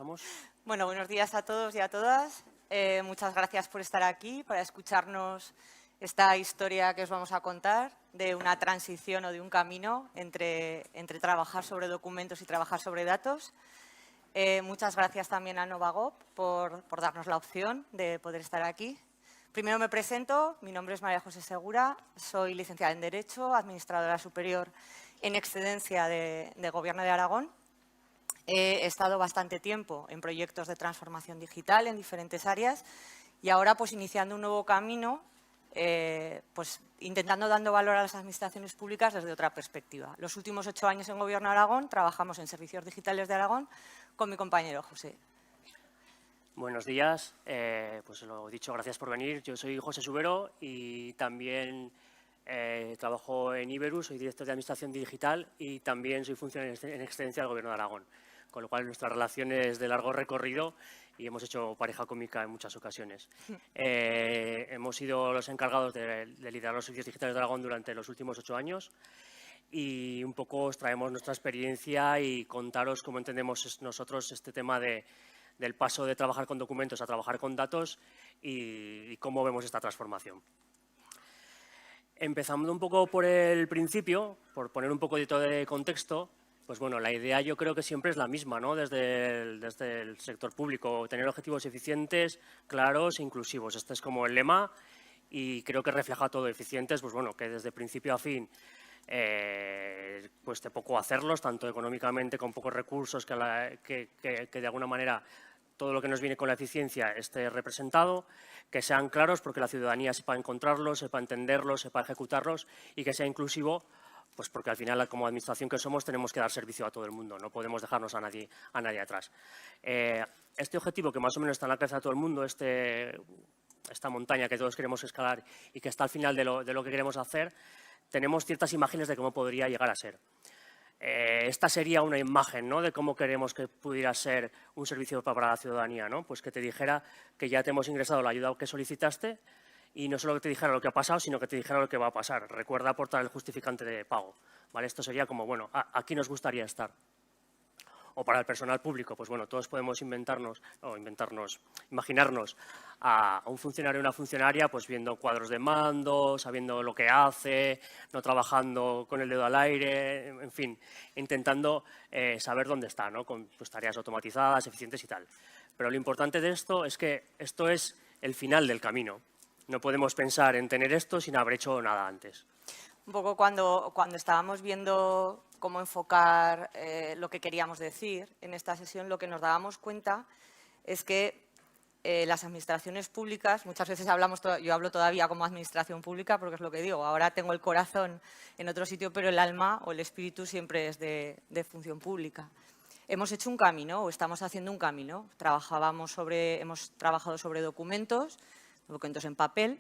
¿Empezamos? Bueno, buenos días a todos y a todas. Muchas gracias por estar aquí, para escucharnos esta historia que os vamos a contar de una transición o de un camino entre trabajar sobre documentos y trabajar sobre datos. Muchas gracias también a Novagop por darnos la opción de poder estar aquí. Primero me presento, mi nombre es María José Segura, soy licenciada en Derecho, administradora superior en excedencia de Gobierno de Aragón. He estado bastante tiempo en proyectos de transformación digital en diferentes áreas y ahora pues iniciando un nuevo camino, pues intentando dando valor a las administraciones públicas desde otra perspectiva. Los últimos 8 años en Gobierno de Aragón trabajamos en Servicios Digitales de Aragón con mi compañero José. Buenos días, pues lo dicho, gracias por venir. Yo soy José Subero y también trabajo en Iberus, soy director de Administración Digital y también soy funcionario en excedencia del Gobierno de Aragón, con lo cual nuestra relación es de largo recorrido y hemos hecho pareja cómica en muchas ocasiones. Hemos sido los encargados de liderar los servicios digitales de Aragón durante los últimos 8 años y un poco os traemos nuestra experiencia y contaros cómo entendemos nosotros este tema del paso de trabajar con documentos a trabajar con datos y cómo vemos esta transformación. Empezando un poco por el principio, por poner un poco de contexto, pues bueno, la idea yo creo que siempre es la misma, ¿no? Desde el sector público, tener objetivos eficientes, claros e inclusivos. Este es como el lema y creo que refleja todo. Eficientes, pues bueno, que desde principio a fin cueste poco hacerlos, tanto económicamente con pocos recursos, que de alguna manera todo lo que nos viene con la eficiencia esté representado, que sean claros porque la ciudadanía sepa encontrarlos, sepa entenderlos, sepa ejecutarlos y que sea inclusivo, pues porque al final, como administración que somos, tenemos que dar servicio a todo el mundo, no podemos dejarnos a nadie atrás. Este objetivo que más o menos está en la cabeza de todo el mundo, esta montaña que todos queremos escalar y que está al final de lo que queremos hacer, tenemos ciertas imágenes de cómo podría llegar a ser. Esta sería una imagen, ¿no?, de cómo queremos que pudiera ser un servicio para la ciudadanía, ¿no? Pues que te dijera que ya te hemos ingresado la ayuda que solicitaste y no solo que te dijera lo que ha pasado, sino que te dijera lo que va a pasar. Recuerda aportar el justificante de pago, ¿vale? Esto sería como, bueno, aquí nos gustaría estar. O para el personal público, pues bueno, todos podemos imaginarnos a un funcionario o una funcionaria pues viendo cuadros de mando, sabiendo lo que hace, no trabajando con el dedo al aire, en fin, intentando saber dónde está, ¿no?, con pues, tareas automatizadas, eficientes y tal. Pero lo importante de esto es que esto es el final del camino. No podemos pensar en tener esto sin haber hecho nada antes. Un poco cuando estábamos viendo cómo enfocar lo que queríamos decir en esta sesión, lo que nos dábamos cuenta es que las administraciones públicas, muchas veces yo hablo todavía como administración pública porque es lo que digo, ahora tengo el corazón en otro sitio, pero el alma o el espíritu siempre es de función pública. Hemos hecho un camino o estamos haciendo un camino. Hemos trabajado sobre documentos en papel,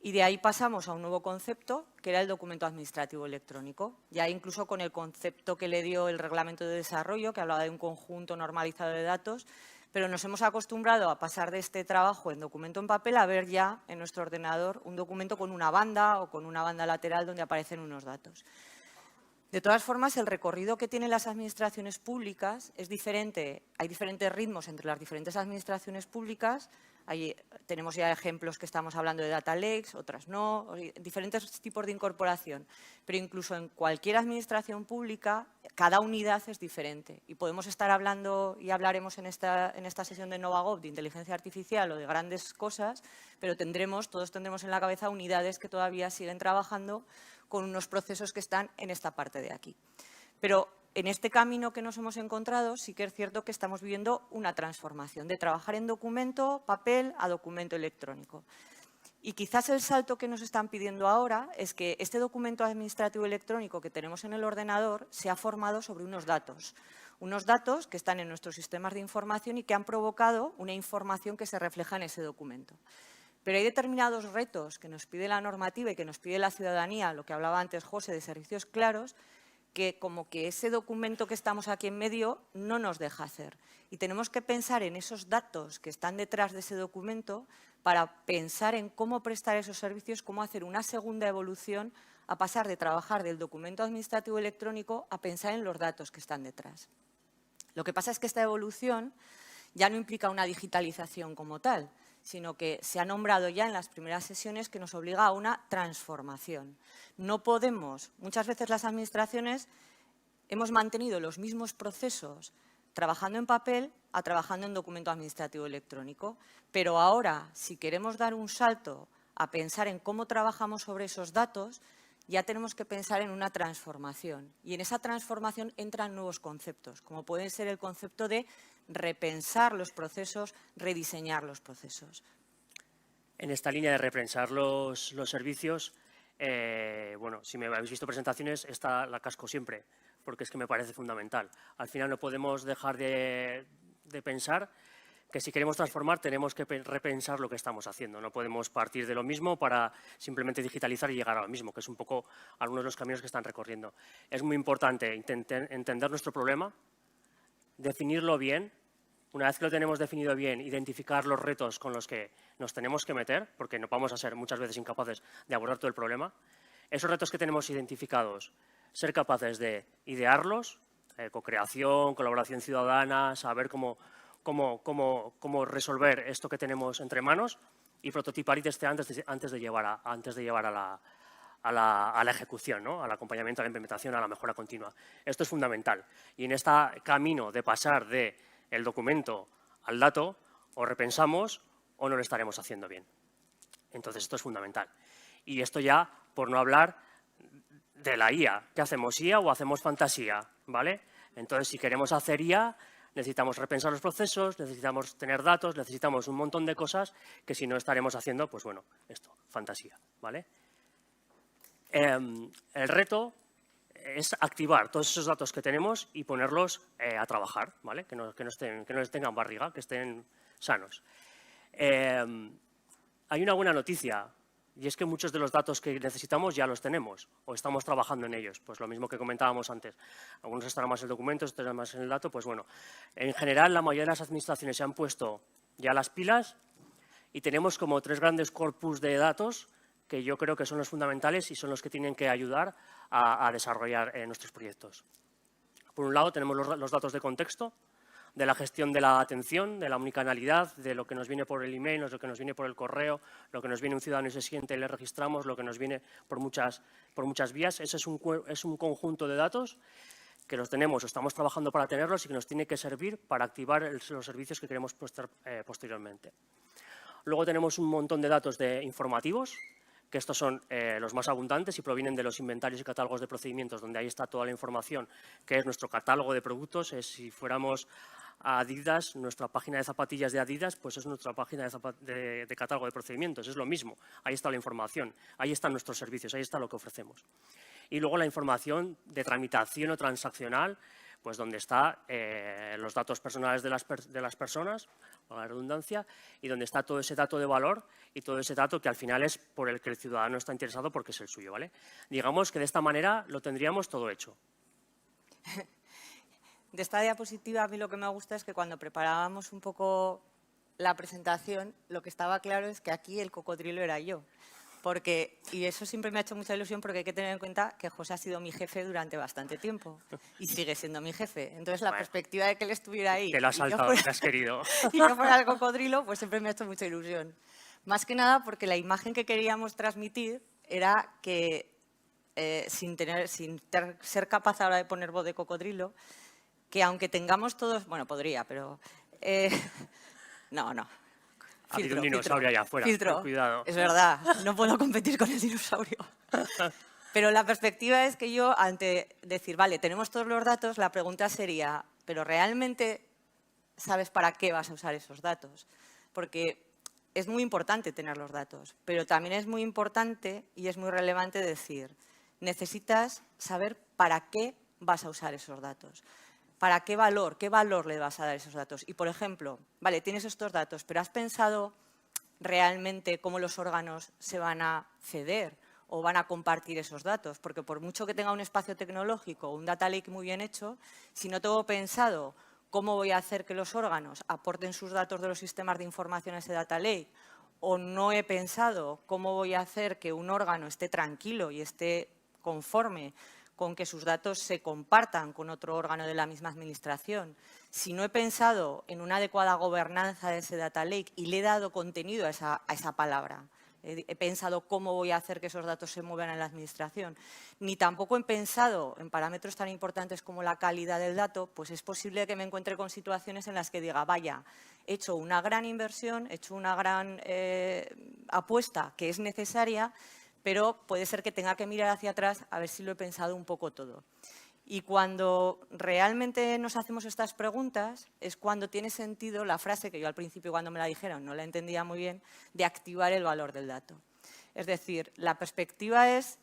y de ahí pasamos a un nuevo concepto, que era el documento administrativo electrónico. Ya incluso con el concepto que le dio el Reglamento de Desarrollo, que hablaba de un conjunto normalizado de datos, pero nos hemos acostumbrado a pasar de este trabajo en documento en papel a ver ya en nuestro ordenador un documento con una banda o con una banda lateral donde aparecen unos datos. De todas formas, el recorrido que tienen las administraciones públicas es diferente. Hay diferentes ritmos entre las diferentes administraciones públicas. Tenemos ya ejemplos que estamos hablando de data lakes, otras no, diferentes tipos de incorporación. Pero incluso en cualquier administración pública, cada unidad es diferente. Y podemos estar hablando, y hablaremos en esta sesión de Novagop, de inteligencia artificial o de grandes cosas, pero todos tendremos en la cabeza unidades que todavía siguen trabajando con unos procesos que están en esta parte de aquí. Pero en este camino que nos hemos encontrado sí que es cierto que estamos viviendo una transformación de trabajar en documento, papel, a documento electrónico. Y quizás el salto que nos están pidiendo ahora es que este documento administrativo electrónico que tenemos en el ordenador se ha formado sobre unos datos que están en nuestros sistemas de información y que han provocado una información que se refleja en ese documento. Pero hay determinados retos que nos pide la normativa y que nos pide la ciudadanía, lo que hablaba antes José de servicios claros, que como que ese documento que estamos aquí en medio no nos deja hacer. Y tenemos que pensar en esos datos que están detrás de ese documento para pensar en cómo prestar esos servicios, cómo hacer una segunda evolución a pasar de trabajar del documento administrativo electrónico a pensar en los datos que están detrás. Lo que pasa es que esta evolución ya no implica una digitalización como tal, sino que se ha nombrado ya en las primeras sesiones que nos obliga a una transformación. No podemos, muchas veces las administraciones hemos mantenido los mismos procesos trabajando en papel a trabajando en documento administrativo electrónico, pero ahora, si queremos dar un salto a pensar en cómo trabajamos sobre esos datos, ya tenemos que pensar en una transformación. Y en esa transformación entran nuevos conceptos, como pueden ser el concepto de repensar los procesos, rediseñar los procesos. En esta línea de repensar los servicios, bueno, si me habéis visto presentaciones, esta la casco siempre, porque es que me parece fundamental. Al final no podemos dejar de pensar que si queremos transformar tenemos que repensar lo que estamos haciendo. No podemos partir de lo mismo para simplemente digitalizar y llegar a lo mismo, que es un poco algunos de los caminos que están recorriendo. Es muy importante entender nuestro problema, definirlo bien. Una vez que lo tenemos definido bien, identificar los retos con los que nos tenemos que meter, porque no vamos a ser muchas veces incapaces de abordar todo el problema. Esos retos que tenemos identificados, ser capaces de idearlos, co-creación, colaboración ciudadana, saber cómo resolver esto que tenemos entre manos y prototipar y testear antes de llevar a la ejecución, ¿no? Al acompañamiento, a la implementación, a la mejora continua. Esto es fundamental. Y en este camino de pasar del documento al dato, o repensamos o no lo estaremos haciendo bien. Entonces, esto es fundamental. Y esto ya, por no hablar de la IA. ¿Qué hacemos, IA o hacemos fantasía? ¿Vale? Entonces, si queremos hacer IA, necesitamos repensar los procesos, necesitamos tener datos, necesitamos un montón de cosas que si no estaremos haciendo, pues bueno, esto, fantasía, ¿vale? El reto es activar todos esos datos que tenemos y ponerlos a trabajar, ¿vale? Que no les tengan barriga, que estén sanos. Hay una buena noticia, y es que muchos de los datos que necesitamos ya los tenemos o estamos trabajando en ellos. Pues lo mismo que comentábamos antes. Algunos estarán más en el documento, otros estarán más en el dato. Pues bueno, en general la mayoría de las administraciones se han puesto ya las pilas y tenemos como 3 grandes corpus de datos que yo creo que son los fundamentales y son los que tienen que ayudar a desarrollar nuestros proyectos. Por un lado tenemos los datos de contexto, de la gestión de la atención, de la omnicanalidad, de lo que nos viene por el email, lo que nos viene por el correo, lo que nos viene un ciudadano y se siente y le registramos, lo que nos viene por muchas vías. Ese es un conjunto de datos que los tenemos o estamos trabajando para tenerlos y que nos tiene que servir para activar los servicios que queremos prestar posteriormente. Luego tenemos un montón de datos informativos, que estos son los más abundantes y provienen de los inventarios y catálogos de procedimientos, donde ahí está toda la información, que es nuestro catálogo de productos. Si fuéramos a Adidas, nuestra página de zapatillas de Adidas, pues es nuestra página de catálogo de procedimientos, es lo mismo. Ahí está la información, ahí están nuestros servicios, ahí está lo que ofrecemos. Y luego la información de tramitación o transaccional, pues donde están los datos personales de las personas, para la redundancia, y donde está todo ese dato de valor y todo ese dato que al final es por el que el ciudadano está interesado porque es el suyo, ¿vale? Digamos que de esta manera lo tendríamos todo hecho. De esta diapositiva a mí lo que me gusta es que cuando preparábamos un poco la presentación, lo que estaba claro es que aquí el cocodrilo era yo. Y eso siempre me ha hecho mucha ilusión porque hay que tener en cuenta que José ha sido mi jefe durante bastante tiempo y sigue siendo mi jefe. Entonces, la perspectiva de que él estuviera ahí te lo has saltado, te has querido. y yo fuera el cocodrilo, pues siempre me ha hecho mucha ilusión. Más que nada porque la imagen que queríamos transmitir era que, sin ser capaz ahora de poner voz de cocodrilo, que aunque tengamos todos, bueno, podría, pero no. Ha habido un dinosaurio allá afuera, ten cuidado. Es verdad, no puedo competir con el dinosaurio. Pero la perspectiva es que yo, ante decir, vale, tenemos todos los datos, la pregunta sería, ¿pero realmente sabes para qué vas a usar esos datos? Porque es muy importante tener los datos, pero también es muy importante y es muy relevante decir, necesitas saber para qué vas a usar esos datos. ¿Para qué valor le vas a dar a esos datos? Y, por ejemplo, vale, tienes estos datos, pero ¿has pensado realmente cómo los órganos se van a ceder o van a compartir esos datos? Porque por mucho que tenga un espacio tecnológico o un data lake muy bien hecho, si no tengo pensado cómo voy a hacer que los órganos aporten sus datos de los sistemas de información a ese data lake, o no he pensado cómo voy a hacer que un órgano esté tranquilo y esté conforme con que sus datos se compartan con otro órgano de la misma administración, si no he pensado en una adecuada gobernanza de ese data lake y le he dado contenido a esa palabra, he pensado cómo voy a hacer que esos datos se muevan en la administración, ni tampoco he pensado en parámetros tan importantes como la calidad del dato, pues es posible que me encuentre con situaciones en las que diga, vaya, he hecho una gran inversión, he hecho una gran apuesta que es necesaria, pero puede ser que tenga que mirar hacia atrás a ver si lo he pensado un poco todo. Y cuando realmente nos hacemos estas preguntas es cuando tiene sentido la frase que yo al principio cuando me la dijeron no la entendía muy bien, de activar el valor del dato. Es decir, la perspectiva es,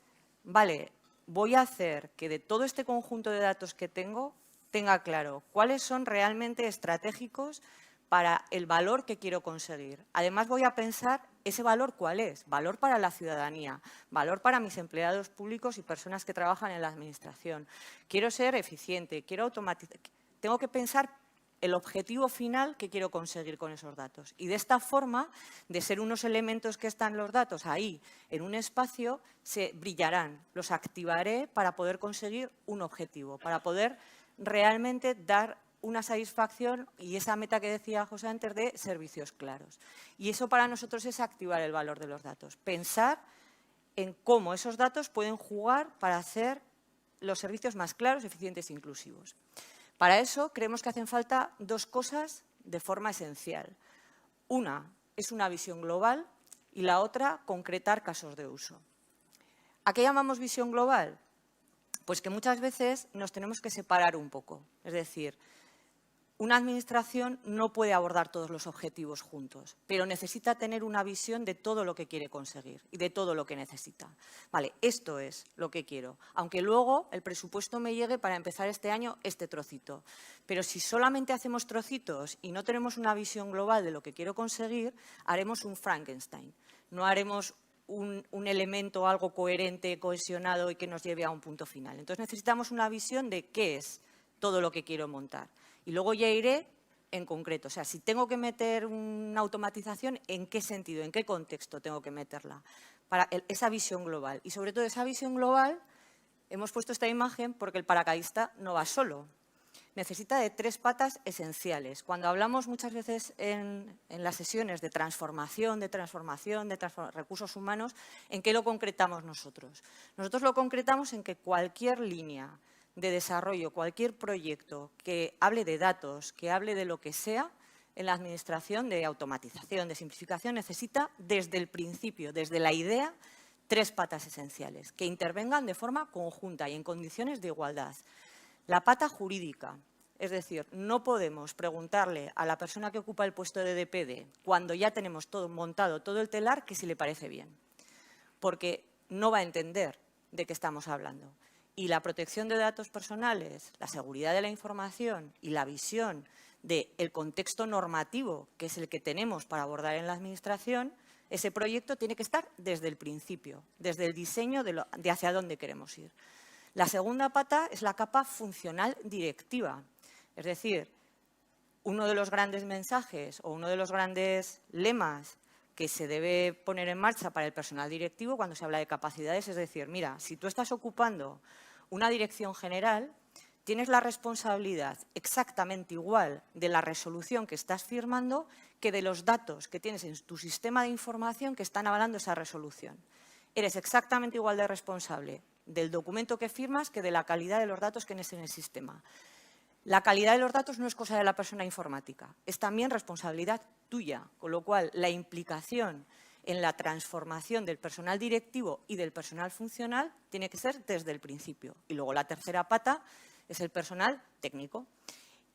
vale, voy a hacer que de todo este conjunto de datos que tenga claro cuáles son realmente estratégicos para el valor que quiero conseguir. Además, voy a pensar ese valor cuál es. Valor para la ciudadanía, valor para mis empleados públicos y personas que trabajan en la administración. Quiero ser eficiente, quiero automatizar. Tengo que pensar el objetivo final que quiero conseguir con esos datos. Y de esta forma, de ser unos elementos que están los datos ahí en un espacio, se brillarán, los activaré para poder conseguir un objetivo, para poder realmente dar una satisfacción y esa meta que decía José antes de servicios claros. Y eso para nosotros es activar el valor de los datos. Pensar en cómo esos datos pueden jugar para hacer los servicios más claros, eficientes e inclusivos. Para eso creemos que hacen falta dos cosas de forma esencial. Una es una visión global y la otra concretar casos de uso. ¿A qué llamamos visión global? Pues que muchas veces nos tenemos que separar un poco. Es decir, una administración no puede abordar todos los objetivos juntos, pero necesita tener una visión de todo lo que quiere conseguir y de todo lo que necesita. Vale, esto es lo que quiero, aunque luego el presupuesto me llegue para empezar este año este trocito. Pero si solamente hacemos trocitos y no tenemos una visión global de lo que quiero conseguir, haremos un Frankenstein. No haremos un elemento, algo coherente, cohesionado y que nos lleve a un punto final. Entonces necesitamos una visión de qué es todo lo que quiero montar. Y luego ya iré en concreto. O sea, si tengo que meter una automatización, ¿en qué sentido, en qué contexto tengo que meterla? Para esa visión global. Y sobre todo esa visión global, hemos puesto esta imagen porque el paracaidista no va solo. Necesita de tres patas esenciales. Cuando hablamos muchas veces en las sesiones de transformación, de recursos humanos, ¿en qué lo concretamos nosotros? Nosotros lo concretamos en que cualquier línea de desarrollo, cualquier proyecto que hable de datos, que hable de lo que sea, en la administración de automatización, de simplificación, necesita desde el principio, desde la idea, tres patas esenciales, que intervengan de forma conjunta y en condiciones de igualdad. La pata jurídica, es decir, no podemos preguntarle a la persona que ocupa el puesto de DPD, cuando ya tenemos todo montado, todo el telar, que si le parece bien, porque no va a entender de qué estamos hablando. Y la protección de datos personales, la seguridad de la información y la visión del contexto normativo, que es el que tenemos para abordar en la administración, ese proyecto tiene que estar desde el principio, desde el diseño de hacia dónde queremos ir. La segunda pata es la capa funcional directiva. Es decir, uno de los grandes mensajes o uno de los grandes lemas que se debe poner en marcha para el personal directivo cuando se habla de capacidades es decir, mira, si tú estás ocupando una dirección general, tienes la responsabilidad exactamente igual de la resolución que estás firmando que de los datos que tienes en tu sistema de información que están avalando esa resolución. Eres exactamente igual de responsable del documento que firmas que de la calidad de los datos que tienes en el sistema. La calidad de los datos no es cosa de la persona informática, es también responsabilidad tuya, con lo cual la implicación en la transformación del personal directivo y del personal funcional tiene que ser desde el principio. Y luego la tercera pata es el personal técnico.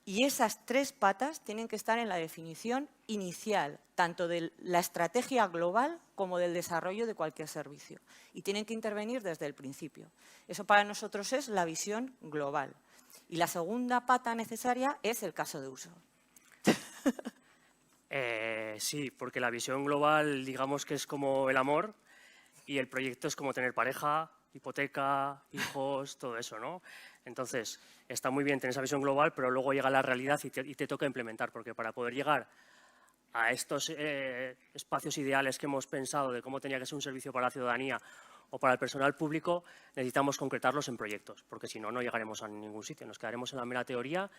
Y esas tres patas tienen que estar en la definición inicial, tanto de la estrategia global como del desarrollo de cualquier servicio. Y tienen que intervenir desde el principio. Eso para nosotros es la visión global. Y la segunda pata necesaria es el caso de uso. Sí, porque la visión global, digamos que es como el amor y el proyecto es como tener pareja, hipoteca, hijos, todo eso, ¿no? Entonces, está muy bien tener esa visión global, pero luego llega la realidad y te toca implementar, porque para poder llegar a estos espacios ideales que hemos pensado de cómo tenía que ser un servicio para la ciudadanía o para el personal público, necesitamos concretarlos en proyectos, porque si no, no llegaremos a ningún sitio, nos quedaremos en la mera teoría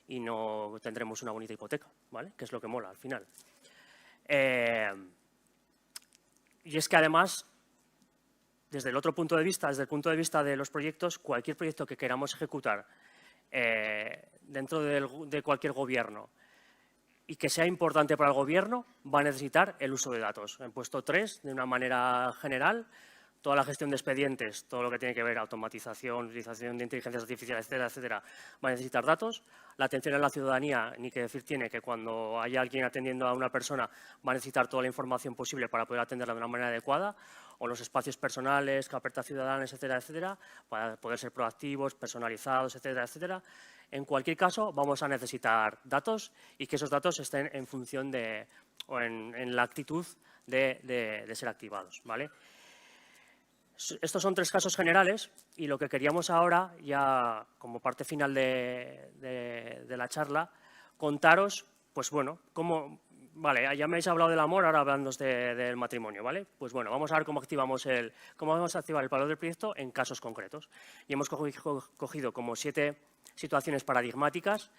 y no tendremos una bonita hipoteca, ¿vale? Que es lo que mola al final. Y es que además, desde el otro punto de vista, desde el punto de vista de los proyectos, cualquier proyecto que queramos ejecutar dentro de cualquier gobierno y que sea importante para el gobierno, va a necesitar el uso de datos. He puesto 3 de una manera general. Toda la gestión de expedientes, todo lo que tiene que ver automatización, utilización de inteligencias artificiales, etcétera, etcétera, va a necesitar datos. La atención a la ciudadanía, ni que decir tiene que cuando haya alguien atendiendo a una persona va a necesitar toda la información posible para poder atenderla de una manera adecuada, o los espacios personales, carpetas ciudadanas, etcétera, etcétera, para poder ser proactivos, personalizados, etcétera, etcétera. En cualquier caso, vamos a necesitar datos y que esos datos estén en función de, o en la actitud de ser activados, ¿vale? Estos son 3 casos generales y lo que queríamos ahora, ya como parte final de la charla, contaros, pues bueno, cómo, vale, ya me habéis hablado del amor, ahora hablando del matrimonio, ¿vale? Pues bueno, vamos a ver cómo vamos a activar el valor del proyecto en casos concretos. Y hemos cogido como 7 situaciones paradigmáticas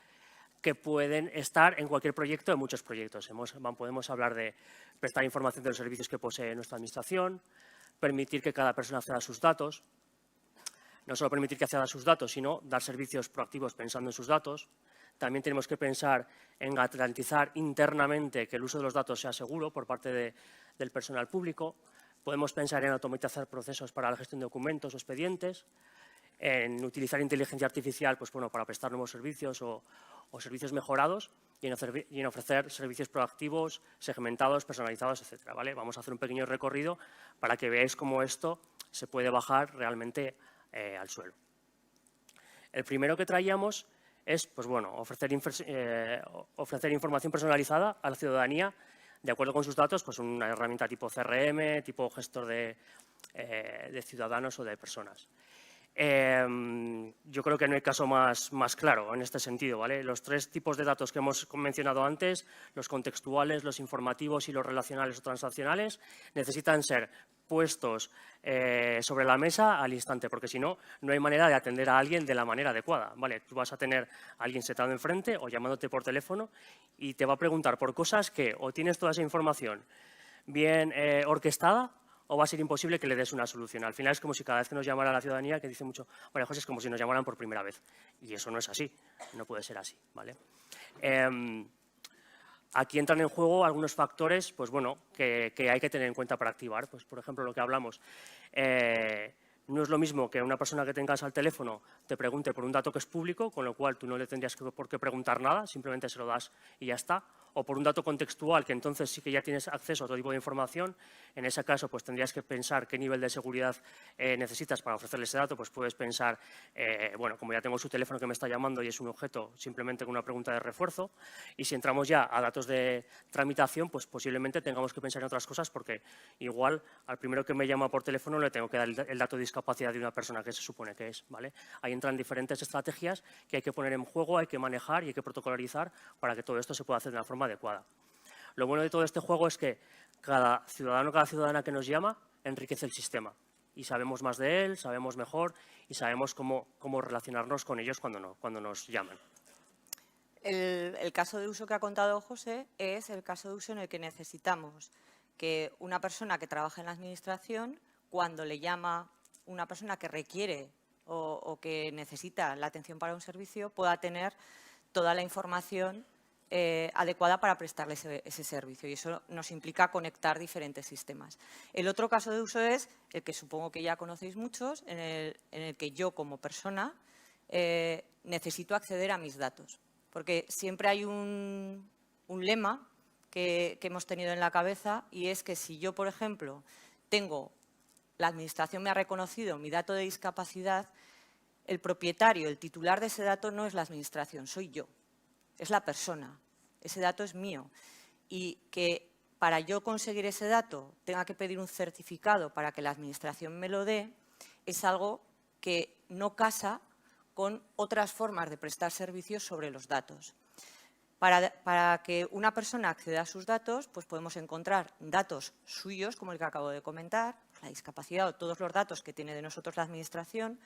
que pueden estar en cualquier proyecto, en muchos proyectos. Podemos hablar de prestar información de los servicios que posee nuestra administración, permitir que cada persona acceda a sus datos, no solo permitir que acceda a sus datos, sino dar servicios proactivos pensando en sus datos. También tenemos que pensar en garantizar internamente que el uso de los datos sea seguro por parte del personal público. Podemos pensar en automatizar procesos para la gestión de documentos o expedientes, en utilizar inteligencia artificial pues, bueno, para prestar nuevos servicios o servicios mejorados y en ofrecer servicios proactivos, segmentados, personalizados, etcétera, ¿vale? Vamos a hacer un pequeño recorrido para que veáis cómo esto se puede bajar realmente al suelo. El primero que traíamos es pues, bueno, ofrecer información personalizada a la ciudadanía de acuerdo con sus datos, pues una herramienta tipo CRM, tipo gestor de ciudadanos o de personas. Yo creo que no hay caso más claro en este sentido, ¿vale? Los 3 tipos de datos que hemos mencionado antes, los contextuales, los informativos y los relacionales o transaccionales, necesitan ser puestos sobre la mesa al instante, porque si no, no hay manera de atender a alguien de la manera adecuada, ¿vale? Tú vas a tener a alguien sentado enfrente o llamándote por teléfono y te va a preguntar por cosas que o tienes toda esa información bien orquestada, o va a ser imposible que le des una solución. Al final es como si cada vez que nos llamara la ciudadanía, que dice mucho, María José, es como si nos llamaran por primera vez. Y eso no es así, no puede ser así, ¿vale? Aquí entran en juego algunos factores, pues bueno, que hay que tener en cuenta para activar. Pues, por ejemplo, lo que hablamos, no es lo mismo que una persona que tengas al teléfono te pregunte por un dato que es público, con lo cual tú no le tendrías por qué preguntar nada, simplemente se lo das y ya está. O por un dato contextual, que entonces sí que ya tienes acceso a otro tipo de información. En ese caso, pues tendrías que pensar qué nivel de seguridad necesitas para ofrecerle ese dato. Pues puedes pensar, bueno, como ya tengo su teléfono que me está llamando y es un objeto, simplemente con una pregunta de refuerzo. Y si entramos ya a datos de tramitación, pues posiblemente tengamos que pensar en otras cosas, porque igual al primero que me llama por teléfono le tengo que dar el dato de discapacidad de una persona que se supone que es, ¿vale? Ahí entran diferentes estrategias que hay que poner en juego, hay que manejar y hay que protocolarizar para que todo esto se pueda hacer de una forma adecuada. Lo bueno de todo este juego es que cada ciudadano, cada ciudadana que nos llama enriquece el sistema y sabemos más de él, sabemos mejor y sabemos cómo relacionarnos con ellos cuando nos llaman. El caso de uso que ha contado José es el caso de uso en el que necesitamos que una persona que trabaja en la administración, cuando le llama una persona que requiere o que necesita la atención para un servicio, pueda tener toda la información adecuada para prestarle ese servicio, y eso nos implica conectar diferentes sistemas. El otro caso de uso es el que supongo que ya conocéis muchos, en el que yo como persona necesito acceder a mis datos, porque siempre hay un lema que hemos tenido en la cabeza, y es que si yo, por ejemplo, la administración me ha reconocido mi dato de discapacidad, el propietario, el titular de ese dato no es la administración, soy yo. Es la persona, ese dato es mío, y que para yo conseguir ese dato tenga que pedir un certificado para que la administración me lo dé, es algo que no casa con otras formas de prestar servicios sobre los datos. Para que una persona acceda a sus datos, pues podemos encontrar datos suyos, como el que acabo de comentar, la discapacidad o todos los datos que tiene de nosotros la Administración,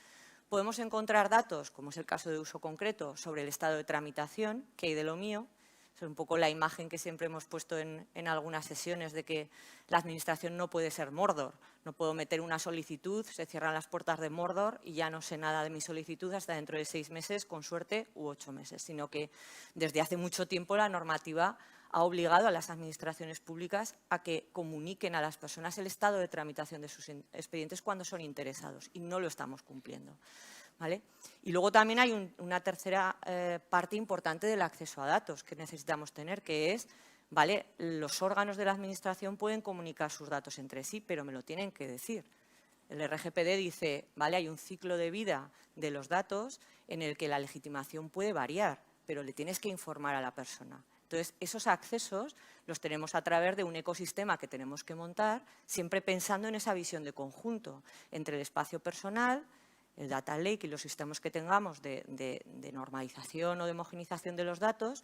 podemos encontrar datos, como es el caso de uso concreto, sobre el estado de tramitación, qué hay de lo mío. Es un poco la imagen que siempre hemos puesto en algunas sesiones de que la Administración no puede ser Mordor. No puedo meter una solicitud, se cierran las puertas de Mordor y ya no sé nada de mi solicitud hasta dentro de 6 meses, con suerte, u 8 meses, sino que desde hace mucho tiempo la normativa ha obligado a las administraciones públicas a que comuniquen a las personas el estado de tramitación de sus expedientes cuando son interesados, y no lo estamos cumpliendo, ¿vale? Y luego también hay una tercera parte importante del acceso a datos que necesitamos tener, que es, ¿vale? Los órganos de la Administración pueden comunicar sus datos entre sí, pero me lo tienen que decir. El RGPD dice, ¿vale? Hay un ciclo de vida de los datos en el que la legitimación puede variar, pero le tienes que informar a la persona. Entonces, esos accesos los tenemos a través de un ecosistema que tenemos que montar, siempre pensando en esa visión de conjunto entre el espacio personal, el data lake y los sistemas que tengamos de normalización o de homogenización de los datos,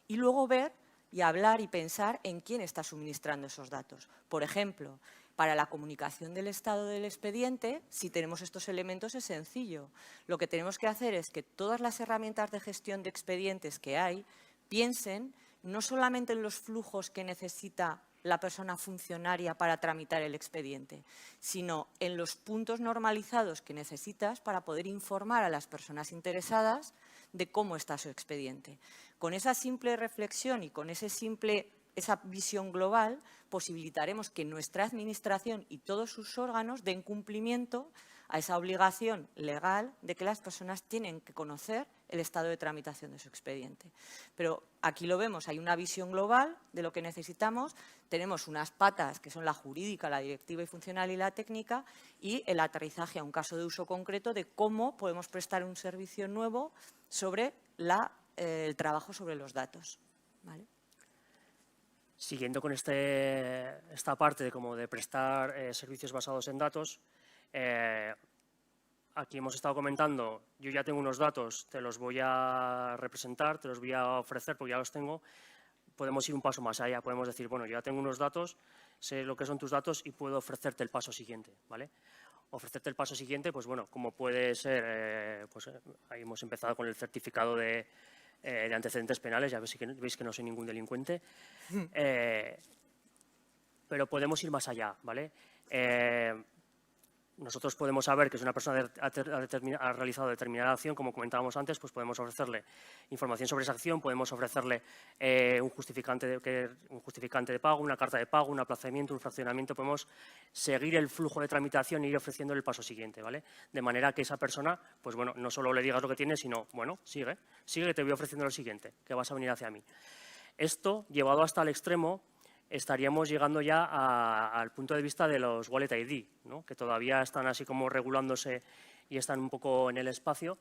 y luego ver y hablar y pensar en quién está suministrando esos datos. Por ejemplo, para la comunicación del estado del expediente, si tenemos estos elementos es sencillo. Lo que tenemos que hacer es que todas las herramientas de gestión de expedientes que hay piensen no solamente en los flujos que necesita la persona funcionaria para tramitar el expediente, sino en los puntos normalizados que necesitas para poder informar a las personas interesadas de cómo está su expediente. Con esa simple reflexión y con esa visión global, posibilitaremos que nuestra Administración y todos sus órganos den cumplimiento a esa obligación legal de que las personas tienen que conocer el estado de tramitación de su expediente. Pero aquí lo vemos, hay una visión global de lo que necesitamos, tenemos unas patas que son la jurídica, la directiva y funcional y la técnica, y el aterrizaje a un caso de uso concreto de cómo podemos prestar un servicio nuevo sobre el trabajo sobre los datos, ¿vale? Siguiendo con esta parte de prestar servicios basados en datos, aquí hemos estado comentando, yo ya tengo unos datos, te los voy a representar, te los voy a ofrecer porque ya los tengo. Podemos ir un paso más allá, podemos decir, bueno, yo ya tengo unos datos, sé lo que son tus datos y puedo ofrecerte el paso siguiente, ¿vale? Ofrecerte el paso siguiente, pues bueno, como puede ser, ahí hemos empezado con el certificado de antecedentes penales, ya veis que no soy ningún delincuente, pero podemos ir más allá, ¿vale? Nosotros podemos saber que si una persona ha realizado determinada acción, como comentábamos antes, pues podemos ofrecerle información sobre esa acción, podemos ofrecerle un justificante de pago, una carta de pago, un aplazamiento, un fraccionamiento, podemos seguir el flujo de tramitación e ir ofreciéndole el paso siguiente, ¿vale? De manera que esa persona, pues bueno, no solo le digas lo que tiene, sino, bueno, sigue que te voy ofreciendo lo siguiente, que vas a venir hacia mí. Esto, llevado hasta el extremo, estaríamos llegando ya al punto de vista de los Wallet ID, ¿no? Que todavía están así como regulándose y están un poco en el espacio,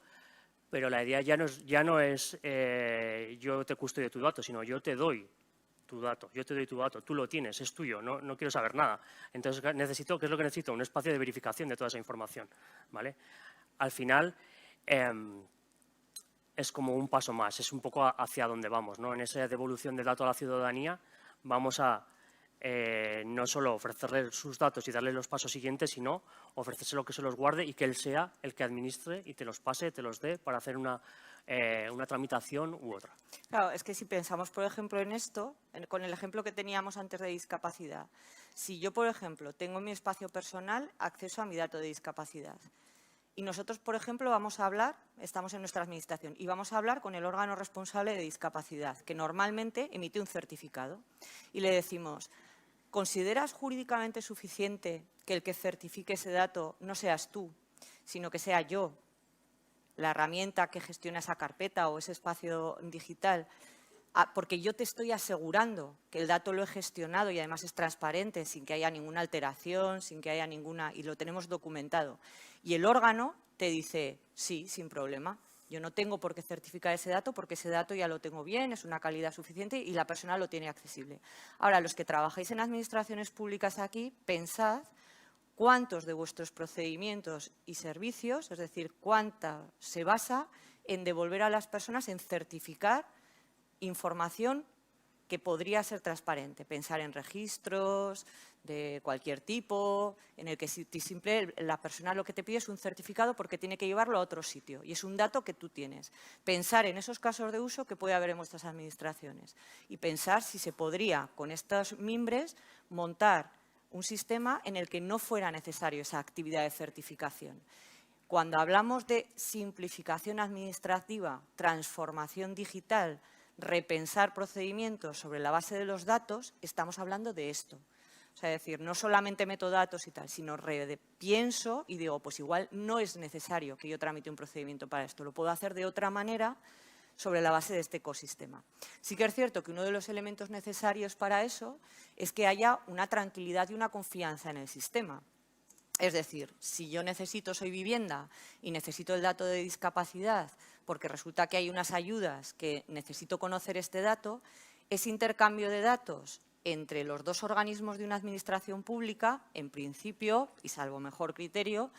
pero la idea ya no es yo te custodio tu dato, sino yo te doy tu dato, tú lo tienes, es tuyo, no quiero saber nada. Entonces, ¿qué es lo que necesito? Un espacio de verificación de toda esa información, ¿vale? Al final, es como un paso más, es un poco hacia donde vamos, ¿no? En esa devolución de datos a la ciudadanía, vamos a no solo ofrecerle sus datos y darle los pasos siguientes, sino ofrecérselo que se los guarde y que él sea el que administre y te los pase, te los dé para hacer una tramitación u otra. Claro, es que si pensamos, por ejemplo, en esto, con el ejemplo que teníamos antes de discapacidad, si yo, por ejemplo, tengo en mi espacio personal acceso a mi dato de discapacidad, y nosotros, por ejemplo, vamos a hablar, estamos en nuestra administración, y vamos a hablar con el órgano responsable de discapacidad, que normalmente emite un certificado. Y le decimos, ¿consideras jurídicamente suficiente que el que certifique ese dato no seas tú, sino que sea yo, la herramienta que gestiona esa carpeta o ese espacio digital? Porque yo te estoy asegurando que el dato lo he gestionado y además es transparente, sin que haya ninguna alteración, sin que haya ninguna, y lo tenemos documentado. Y el órgano te dice, sí, sin problema, yo no tengo por qué certificar ese dato porque ese dato ya lo tengo bien, es una calidad suficiente y la persona lo tiene accesible. Ahora, los que trabajáis en administraciones públicas aquí, pensad cuántos de vuestros procedimientos y servicios, es decir, cuánta se basa en devolver a las personas, en certificar información que podría ser transparente. Pensar en registros de cualquier tipo, en el que la persona lo que te pide es un certificado porque tiene que llevarlo a otro sitio y es un dato que tú tienes. Pensar en esos casos de uso que puede haber en vuestras administraciones y pensar si se podría, con estos mimbres, montar un sistema en el que no fuera necesario esa actividad de certificación. Cuando hablamos de simplificación administrativa, transformación digital, repensar procedimientos sobre la base de los datos, estamos hablando de esto. O sea, es decir, no solamente meto datos y tal, sino pienso y digo, pues igual no es necesario que yo tramite un procedimiento para esto, lo puedo hacer de otra manera sobre la base de este ecosistema. Sí que es cierto que uno de los elementos necesarios para eso es que haya una tranquilidad y una confianza en el sistema. Es decir, si yo soy vivienda y necesito el dato de discapacidad porque resulta que hay unas ayudas que necesito conocer este dato, ese intercambio de datos entre los dos organismos de una administración pública, en principio, y salvo mejor criterio,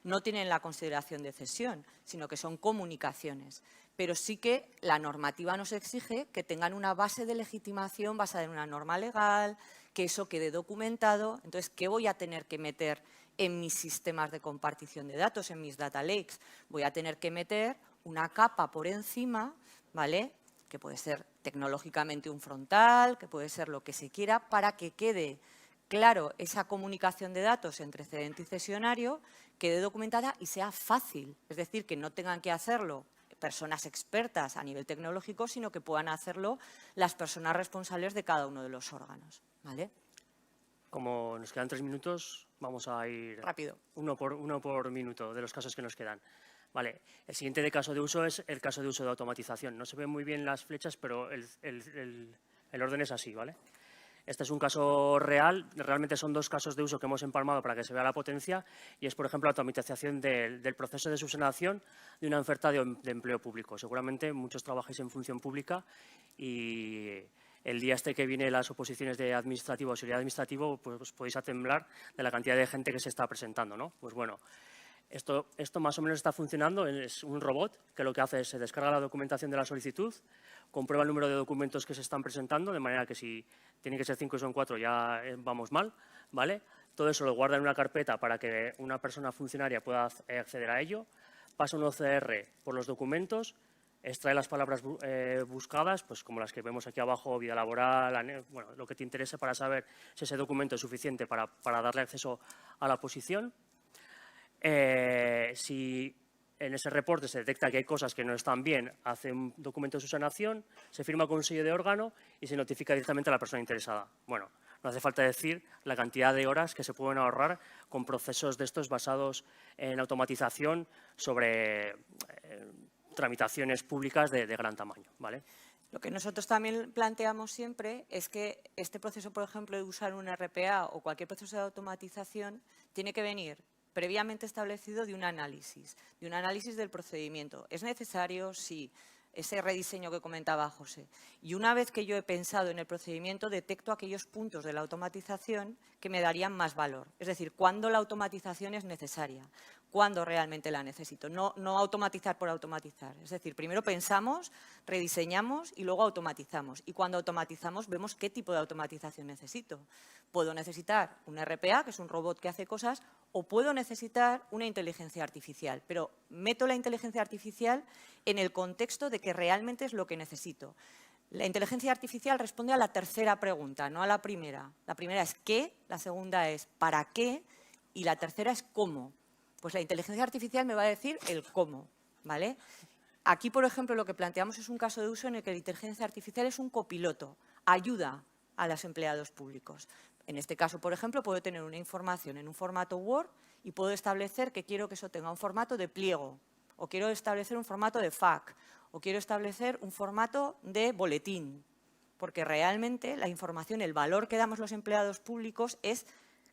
no tienen la consideración de cesión, sino que son comunicaciones. Pero sí que la normativa nos exige que tengan una base de legitimación basada en una norma legal, que eso quede documentado. Entonces, ¿qué voy a tener que meter en mis sistemas de compartición de datos, en mis data lakes? Voy a tener que meter una capa por encima, ¿vale?, que puede ser tecnológicamente un frontal, que puede ser lo que se quiera, para que quede claro esa comunicación de datos entre cedente y cesionario, quede documentada y sea fácil. Es decir, que no tengan que hacerlo personas expertas a nivel tecnológico, sino que puedan hacerlo las personas responsables de cada uno de los órganos, ¿vale? Como nos quedan 3 minutos, vamos a ir rápido. Uno por minuto de los casos que nos quedan. Vale, el siguiente caso de uso es el caso de uso de automatización. No se ven muy bien las flechas, pero el orden es así, ¿vale? Este es un caso real, realmente son 2 casos de uso que hemos empalmado para que se vea la potencia y es, por ejemplo, la automatización del proceso de subsanación de una oferta de empleo público. Seguramente muchos trabajáis en función pública y el día que viene las oposiciones de administrativo o auxiliar administrativo, pues os podéis temblar de la cantidad de gente que se está presentando, ¿no? Pues bueno, esto más o menos está funcionando. Es un robot que lo que hace es se descarga la documentación de la solicitud, comprueba el número de documentos que se están presentando, de manera que si tiene que ser 5 y son 4 ya vamos mal, ¿vale? Todo eso lo guarda en una carpeta para que una persona funcionaria pueda acceder a ello, pasa un OCR por los documentos, extrae las palabras buscadas, pues como las que vemos aquí abajo, vida laboral, bueno, lo que te interese para saber si ese documento es suficiente para darle acceso a la posición. Si en ese reporte se detecta que hay cosas que no están bien, hace un documento de subsanación, se firma con un sello de órgano y se notifica directamente a la persona interesada. Bueno, no hace falta decir la cantidad de horas que se pueden ahorrar con procesos de estos basados en automatización sobre tramitaciones públicas de gran tamaño, ¿vale? Lo que nosotros también planteamos siempre es que este proceso, por ejemplo, de usar un RPA o cualquier proceso de automatización tiene que venir previamente establecido de un análisis del procedimiento. ¿Es necesario? Sí. Ese rediseño que comentaba José. Y una vez que yo he pensado en el procedimiento, detecto aquellos puntos de la automatización que me darían más valor. Es decir, cuándo la automatización es necesaria, cuándo realmente la necesito. No automatizar por automatizar. Es decir, primero pensamos, rediseñamos y luego automatizamos. Y cuando automatizamos vemos qué tipo de automatización necesito. Puedo necesitar un RPA, que es un robot que hace cosas, o puedo necesitar una inteligencia artificial. Pero meto la inteligencia artificial en el contexto de que realmente es lo que necesito. La inteligencia artificial responde a la tercera pregunta, no a la primera. La primera es ¿qué?, la segunda es ¿para qué?, y la tercera es ¿cómo? Pues la inteligencia artificial me va a decir el cómo, ¿vale? Aquí, por ejemplo, lo que planteamos es un caso de uso en el que la inteligencia artificial es un copiloto, ayuda a los empleados públicos. En este caso, por ejemplo, puedo tener una información en un formato Word y puedo establecer que quiero que eso tenga un formato de pliego, o quiero establecer un formato de FAQ, o quiero establecer un formato de boletín, porque realmente la información, el valor que damos los empleados públicos es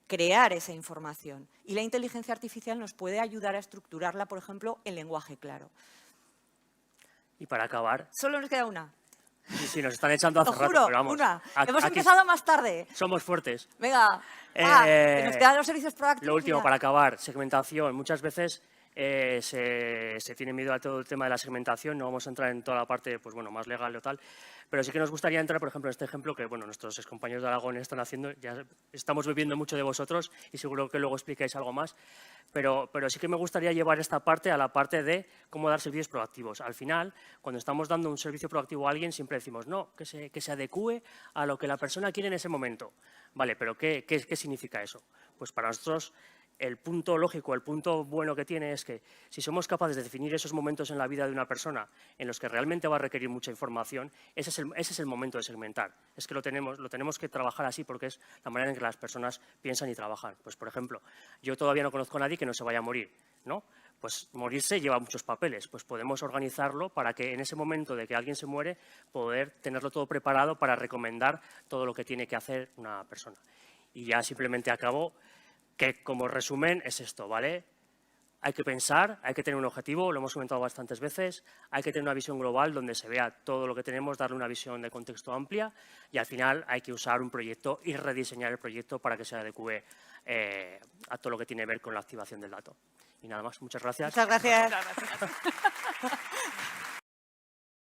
crear esa información. Y la inteligencia artificial nos puede ayudar a estructurarla, por ejemplo, en lenguaje claro. Y para acabar… Solo nos queda una. Sí, nos están echando hace rato, pero vamos. Una. Hemos empezado más tarde. Somos fuertes. Venga, que nos quedan los servicios proactivos. Lo último, para acabar, segmentación. Muchas veces se tiene miedo a todo el tema de la segmentación, no vamos a entrar en toda la parte pues, bueno, más legal o tal, pero sí que nos gustaría entrar, por ejemplo, en este ejemplo que bueno, nuestros excompañeros de Aragón están haciendo, ya estamos bebiendo mucho de vosotros y seguro que luego explicáis algo más, pero sí que me gustaría llevar esta parte a la parte de cómo dar servicios proactivos. Al final, cuando estamos dando un servicio proactivo a alguien, siempre decimos, no, que se adecúe a lo que la persona quiere en ese momento. Vale, pero ¿qué significa eso? Pues para nosotros el punto lógico, el punto bueno que tiene es que si somos capaces de definir esos momentos en la vida de una persona en los que realmente va a requerir mucha información, ese es el momento de segmentar. Es que lo tenemos que trabajar así porque es la manera en que las personas piensan y trabajan. Pues, por ejemplo, yo todavía no conozco a nadie que no se vaya a morir, ¿no? Pues morirse lleva muchos papeles, pues podemos organizarlo para que en ese momento de que alguien se muere, poder tenerlo todo preparado para recomendar todo lo que tiene que hacer una persona. Y ya simplemente acabo, que como resumen es esto, ¿vale? Hay que pensar, hay que tener un objetivo, lo hemos comentado bastantes veces, hay que tener una visión global donde se vea todo lo que tenemos, darle una visión de contexto amplia y al final hay que usar un proyecto y rediseñar el proyecto para que se adecue a todo lo que tiene que ver con la activación del dato. Y nada más, muchas gracias. Muchas gracias.